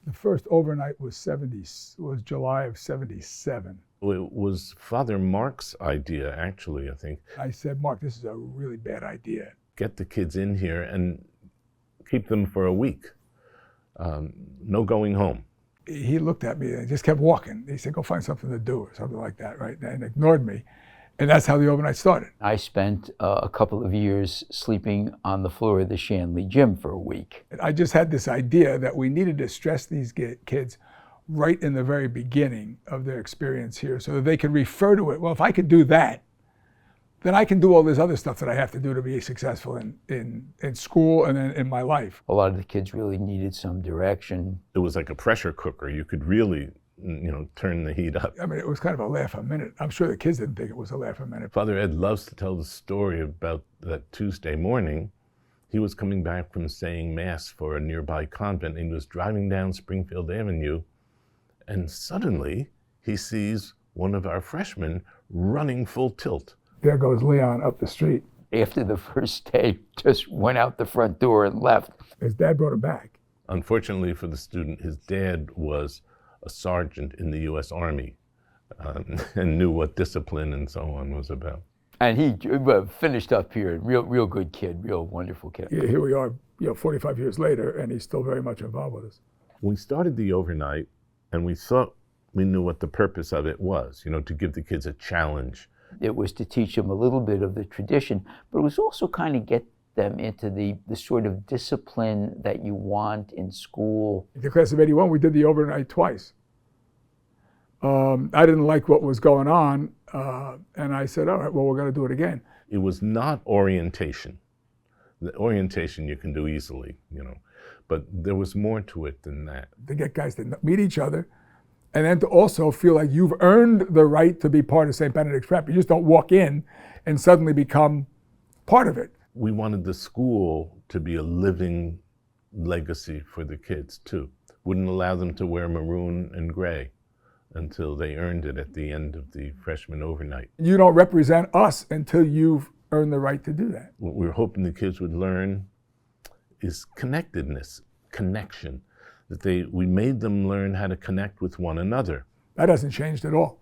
The first overnight was July of 77. It was Father Mark's idea, actually, I think. I said, Mark, this is a really bad idea. Get the kids in here and keep them for a week. No going home. He looked at me and just kept walking. He said, go find something to do or something like that, right? And ignored me. And that's how the overnight started. I spent a couple of years sleeping on the floor of the Shanley gym for a week. I just had this idea that we needed to stress these kids right in the very beginning of their experience here so that they could refer to it. Well, if I could do that, then I can do all this other stuff that I have to do to be successful in school and then in my life. A lot of the kids really needed some direction. It was like a pressure cooker. You could really, turn the heat up. I mean, it was kind of a laugh a minute. I'm sure the kids didn't think it was a laugh a minute. Father Ed loves to tell the story about that Tuesday morning. He was coming back from saying Mass for a nearby convent, and he was driving down Springfield Avenue, and suddenly he sees one of our freshmen running full tilt. There goes Leon up the street. After the first day, just went out the front door and left. His dad brought him back. Unfortunately for the student, his dad was a sergeant in the U.S. Army and knew what discipline and so on was about. And he finished up here, real good kid, real wonderful kid. Here we are, 45 years later, and he's still very much involved with us. We started the overnight, and we thought we knew what the purpose of it was, to give the kids a challenge. It was to teach them a little bit of the tradition, but it was also kind of get them into the sort of discipline that you want in school. In the class of 81, we did the overnight twice. I didn't like what was going on, and I said, all right, well, we're going to do it again. It was not orientation. The orientation you can do easily, but there was more to it than that. To get guys to meet each other, and then to also feel like you've earned the right to be part of St. Benedict's Prep. You just don't walk in and suddenly become part of it. We wanted the school to be a living legacy for the kids, too. Wouldn't allow them to wear maroon and gray until they earned it at the end of the freshman overnight. You don't represent us until you've earned the right to do that. What we were hoping the kids would learn is connectedness, connection. That we made them learn how to connect with one another. That hasn't changed at all.